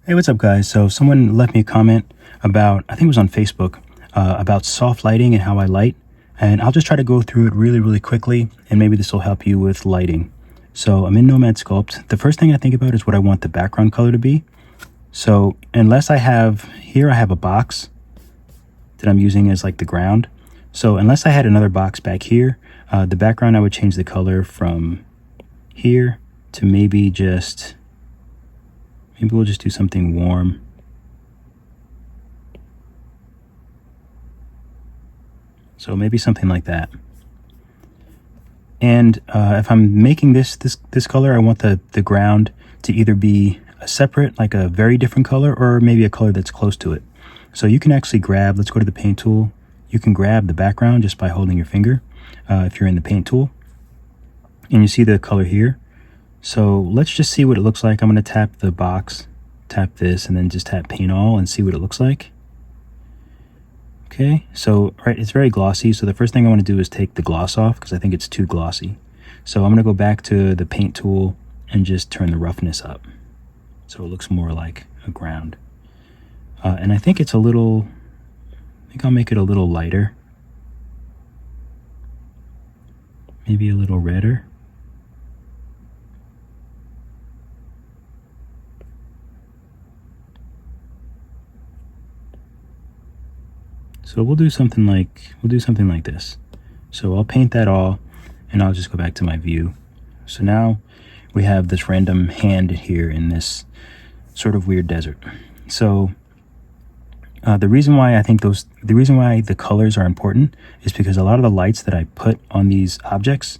Hey, what's up, guys? So someone left me a comment about, I think it was on Facebook, about soft lighting and how I light. And I'll just try to go through it really, really quickly, and maybe this will help you with lighting. So I'm in Nomad Sculpt. The first thing I think about is what I want the background color to be. So unless I have, here I have a box that I'm using as like the ground. So unless I had another box back here, the background, I would change the color from here to maybe we'll just do something warm. So maybe something like that. And if I'm making this color, I want the ground to either be a separate, like a very different color, or maybe a color that's close to it. So you can actually grab, let's go to the paint tool. You can grab the background just by holding your finger if you're in the paint tool. And you see the color here. So let's just see what it looks like. I'm going to tap the box, tap this, and then just tap paint all and see what it looks like. Okay, so right, it's very glossy. So the first thing I want to do is take the gloss off because I think it's too glossy. So I'm going to go back to the paint tool and just turn the roughness up so it looks more like a ground. And I think it's a little, I think I'll make it a little lighter. Maybe a little redder. So we'll do something like this. So I'll paint that all, and I'll just go back to my view. So now we have this random hand here in this sort of weird desert. So the reason why the colors are important is because a lot of the lights that I put on these objects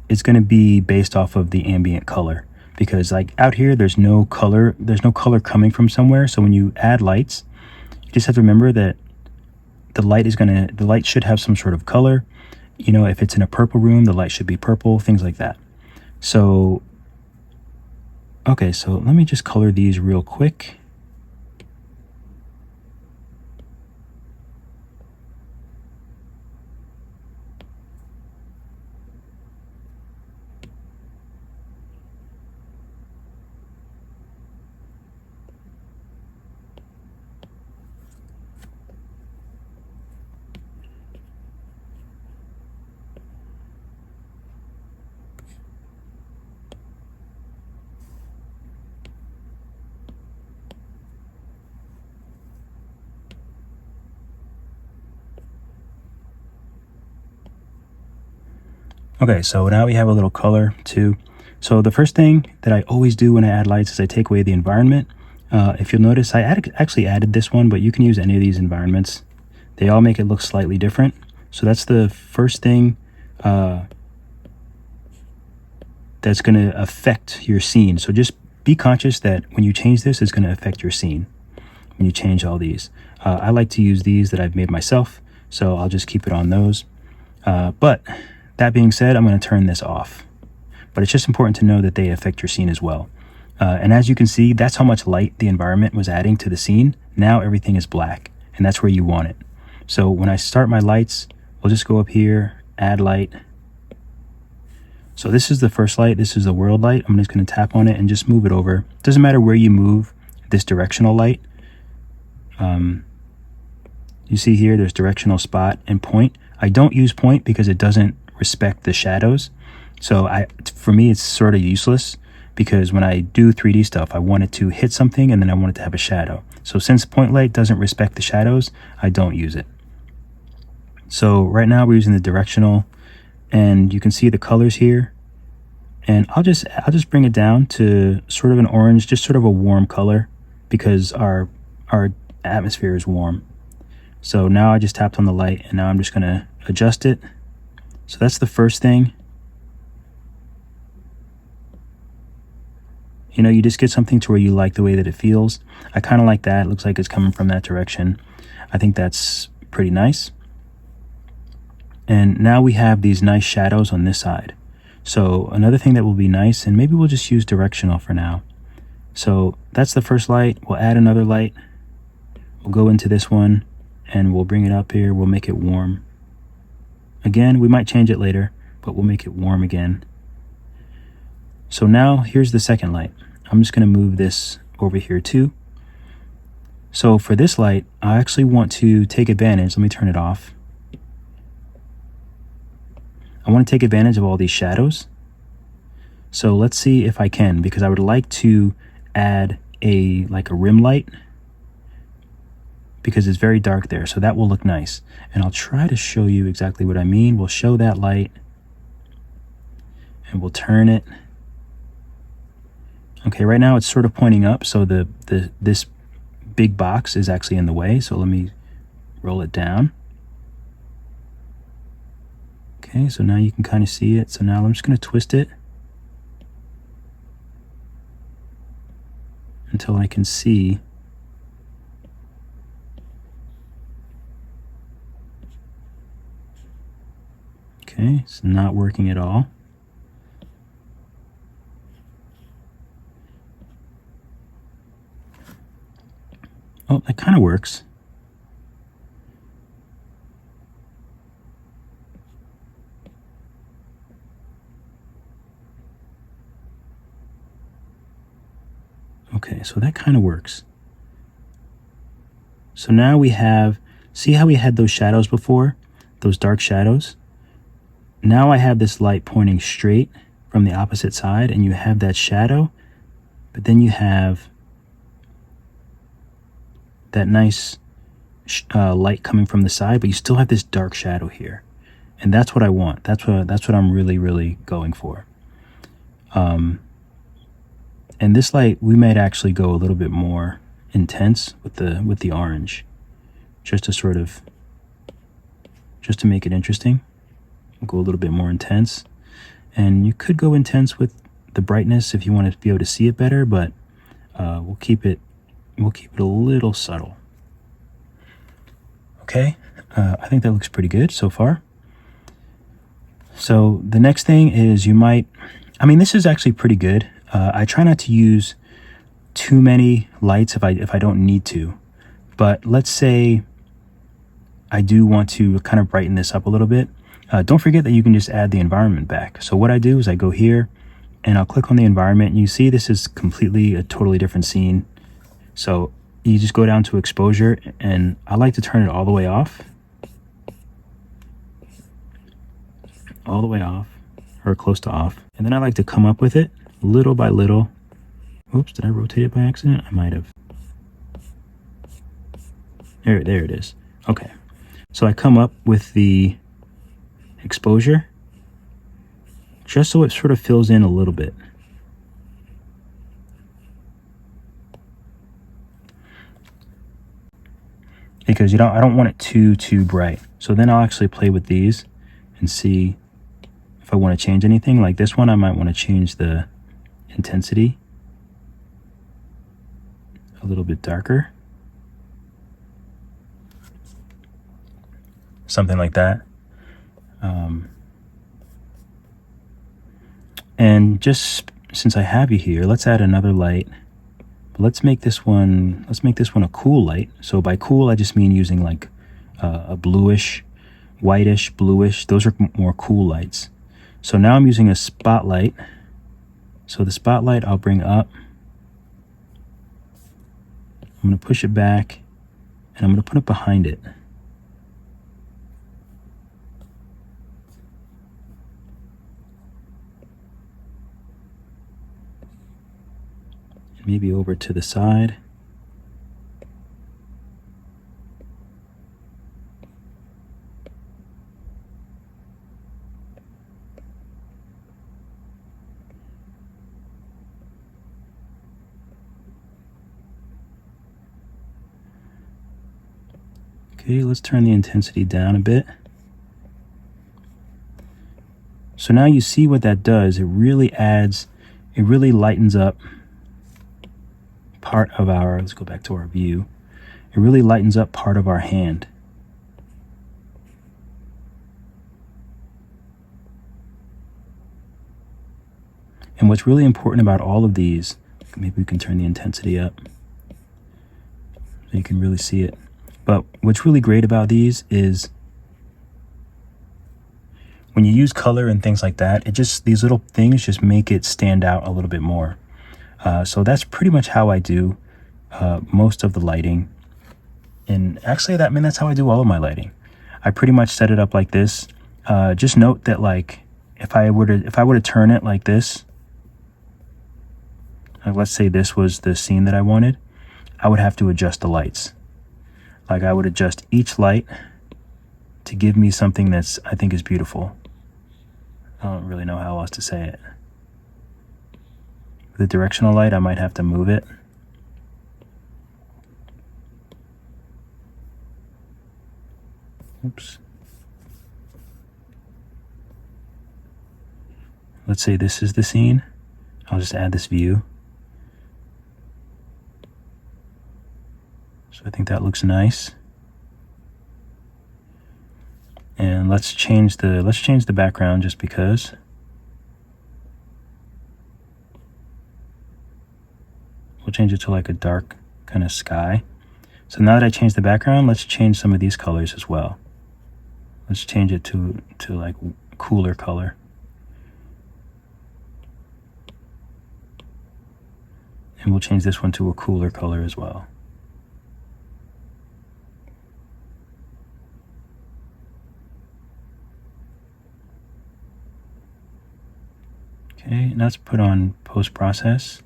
is going to be based off of the ambient color. Because like out here, there's no color coming from somewhere. So when you add lights, you just have to remember that the light should have some sort of color. You know, if it's in a purple room, the light should be purple, things like that. So, okay, so let me just color these real quick. Okay, so now we have a little color too. So the first thing that I always do when I add lights is I take away the environment. If you'll notice, I actually added this one, but you can use any of these environments. They all make it look slightly different. So that's the first thing that's going to affect your scene. So just be conscious that when you change this, it's going to affect your scene when you change all these. I like to use these that I've made myself, so I'll just keep it on those. But that being said, I'm going to turn this off. But it's just important to know that they affect your scene as well. And as you can see, that's how much light the environment was adding to the scene. Now everything is black, and that's where you want it. So when I start my lights, we'll just go up here, add light. So this is the first light. This is the world light. I'm just going to tap on it and just move it over. Doesn't matter where you move this directional light. You see here, there's directional, spot, and point. I don't use point because it doesn't respect the shadows. So for me, it's sort of useless because when I do 3D stuff, I want it to hit something and then I want it to have a shadow. So since point light doesn't respect the shadows, I don't use it. So right now we're using the directional, and you can see the colors here. And I'll just bring it down to sort of an orange, just sort of a warm color because our atmosphere is warm. So now I just tapped on the light, and now I'm just going to adjust it. So that's the first thing. You know, you just get something to where you like the way that it feels. I kind of like that. It looks like it's coming from that direction. I think that's pretty nice. And now we have these nice shadows on this side. So another thing that will be nice, and maybe we'll just use directional for now. So that's the first light. We'll add another light. We'll go into this one and we'll bring it up here. We'll make it warm. Again, we might change it later, but we'll make it warm again. So now here's the second light. I'm just going to move this over here too. So for this light, I actually want to take advantage. Let me turn it off. I want to take advantage of all these shadows. So let's see if I can, because I would like to add like a rim light, because it's very dark there. So that will look nice. And I'll try to show you exactly what I mean. We'll show that light and we'll turn it. Okay, right now it's sort of pointing up. So this big box is actually in the way. So let me roll it down. Okay, so now you can kind of see it. So now I'm just going to twist it until I can see. Okay, it's not working at all. Oh, that kind of works. Okay, so that kind of works. So now we have, see how we had those shadows before? Those dark shadows? Now I have this light pointing straight from the opposite side, and you have that shadow, but then you have that nice light coming from the side, but you still have this dark shadow here. And that's what I want. That's what I'm really going for. And this light, we might actually go a little bit more intense with the orange, just to make it interesting. We'll go a little bit more intense, and you could go intense with the brightness if you want to be able to see it better, but we'll keep it a little subtle. Okay, I think that looks pretty good so far. So the next thing is this is actually pretty good. I try not to use too many lights if I don't need to, but let's say I do want to kind of brighten this up a little bit. Don't forget that you can just add the environment back. So what I do is I go here and I'll click on the environment, and you see this is a totally different scene. So you just go down to exposure, and I like to turn it all the way off. All the way off, or close to off. And then I like to come up with it little by little. Oops, did I rotate it by accident? I might have. There it is. Okay. So I come up with the exposure just so it sort of fills in a little bit. Because I don't want it too bright. So then I'll actually play with these and see if I want to change anything. Like this one, I might want to change the intensity a little bit darker. Something like that. And just since I have you here, let's add another light. Let's make this one a cool light. So by cool, I just mean using like a bluish, whitish, bluish. Those are more cool lights. So now I'm using a spotlight. So the spotlight I'll bring up. I'm going to push it back, and I'm going to put it behind it. Maybe over to the side. Okay, let's turn the intensity down a bit. So now you see what that does. It really lightens up part of our, let's go back to our view. It really lightens up part of our hand. And what's really important about all of these, maybe we can turn the intensity up so you can really see it. But what's really great about these is when you use color and things like that, these little things just make it stand out a little bit more. So that's pretty much how I do most of the lighting. And actually, that's how I do all of my lighting. I pretty much set it up like this. Just note that, like, if I were to turn it like this, like let's say this was the scene that I wanted, I would have to adjust the lights. Like, I would adjust each light to give me something that's, I think, is beautiful. I don't really know how else to say it. The directional light, I might have to move it. Oops. Let's say this is the scene. I'll just add this view. So I think that looks nice. And let's change the background just because. We'll change it to like a dark kind of sky. So now that I changed the background, let's change some of these colors as well. Let's change it to like cooler color. And we'll change this one to a cooler color as well. Okay, now let's put on post-process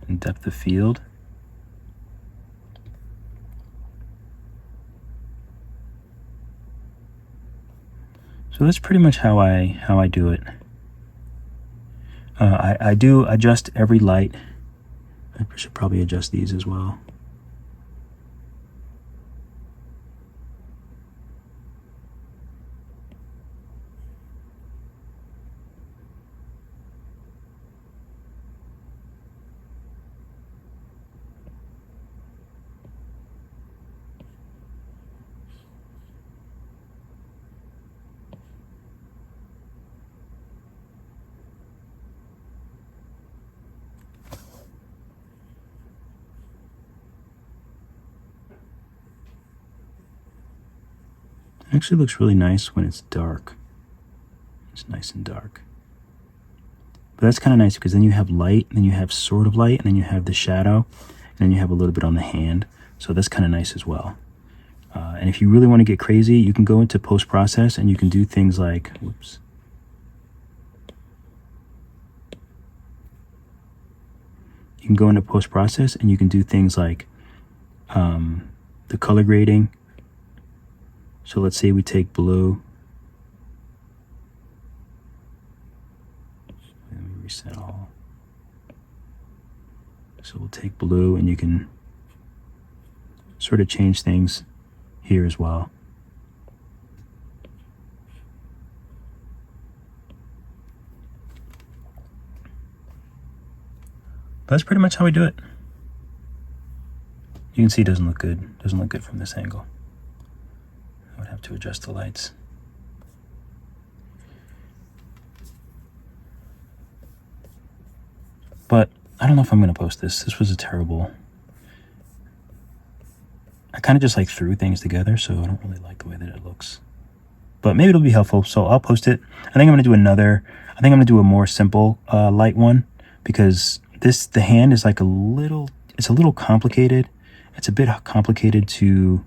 and depth of field. So that's pretty much how I do it. I do adjust every light. I should probably adjust these as well. It actually looks really nice when it's dark. It's nice and dark. But that's kind of nice because then you have light, and then you have sort of light, and then you have the shadow, and then you have a little bit on the hand. So that's kind of nice as well. And if you really want to get crazy, you can go into post-process and you can do things like, whoops. You can go into post-process and you can do things like the color grading. So let's say we take blue. Let me reset all. So we'll take blue, and you can sort of change things here as well. But that's pretty much how we do it. You can see it doesn't look good. It doesn't look good from this angle. I would have to adjust the lights. But I don't know if I'm going to post this. This was a terrible... I kind of just like threw things together, so I don't really like the way that it looks. But maybe it'll be helpful, so I'll post it. I think I'm going to do a more simple light one, because the hand is like it's a little complicated. It's a bit complicated to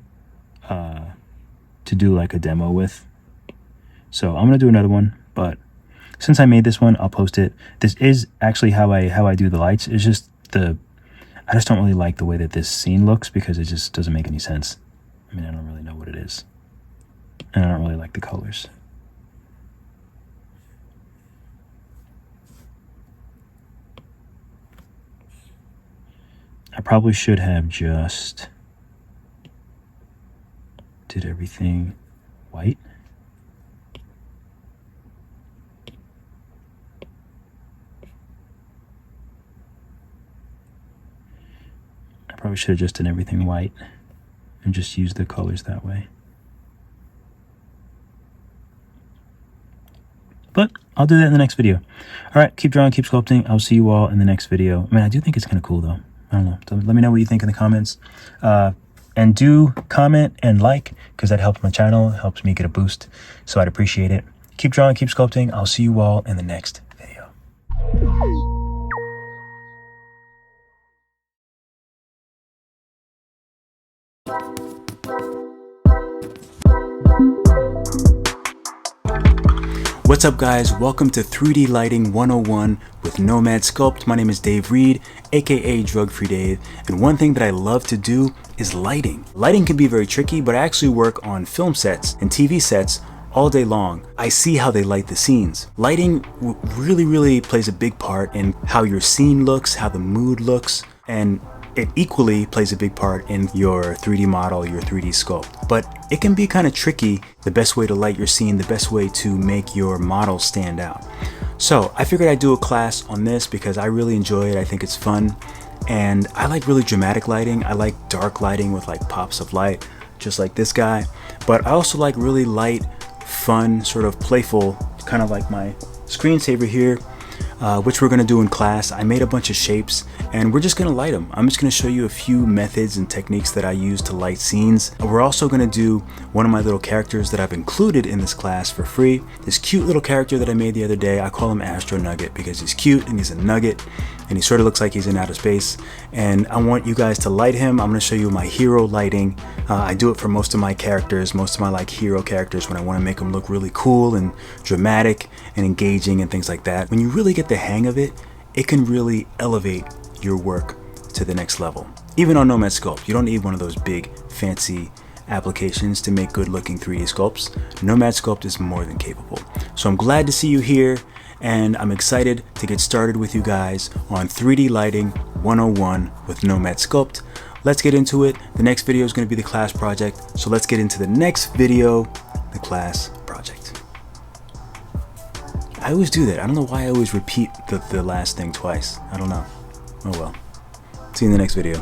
do like a demo with. So I'm going to do another one, but since I made this one, I'll post it. This is actually how I do the lights. It's just I just don't really like the way that this scene looks, because it just doesn't make any sense. I mean, I don't really know what it is. And I don't really like the colors. I probably should have just did everything white. I probably should have just done everything white and just used the colors that way. But I'll do that in the next video. All right, keep drawing, keep sculpting. I'll see you all in the next video. I mean, I do think it's kind of cool, though. I don't know. So let me know what you think in the comments. And do comment and like, because that helps my channel, helps me get a boost. So I'd appreciate it. Keep drawing, keep sculpting. I'll see you all in the next video. What's up guys, welcome to 3D Lighting 101 with Nomad Sculpt. My name is Dave Reed, aka Drug Free Dave, and one thing that I love to do is lighting. Lighting can be very tricky, but I actually work on film sets and TV sets all day long. I see how they light the scenes. Lighting really plays a big part in how your scene looks, how the mood looks, and it equally plays a big part in your 3D model, your 3D sculpt. But it can be kind of tricky, the best way to light your scene, the best way to make your model stand out. So I figured I'd do a class on this because I really enjoy it. I think it's fun. And I like really dramatic lighting. I like dark lighting with like pops of light, just like this guy. But I also like really light, fun, sort of playful, kind of like my screensaver here, which we're gonna do in class. I made a bunch of shapes and we're just gonna light them. I'm just gonna show you a few methods and techniques that I use to light scenes. We're also gonna do one of my little characters that I've included in this class for free. This cute little character that I made the other day. I call him Astro Nugget because he's cute and he's a nugget and he sort of looks like he's in outer space. And I want you guys to light him. I'm gonna show you my hero lighting. I do it for most of my characters, most of my like hero characters, when I wanna make them look really cool and dramatic and engaging and things like that. When you really get the hang of it, it can really elevate your work to the next level. Even on Nomad Sculpt, you don't need one of those big fancy applications to make good looking 3D sculpts. Nomad Sculpt is more than capable. So I'm glad to see you here and I'm excited to get started with you guys on 3D Lighting 101 with Nomad Sculpt. Let's get into it. The next video is going to be the class project. So let's get into the next video, the class project. I always do that. I don't know why I always repeat the last thing twice. I don't know. Oh well. See you in the next video.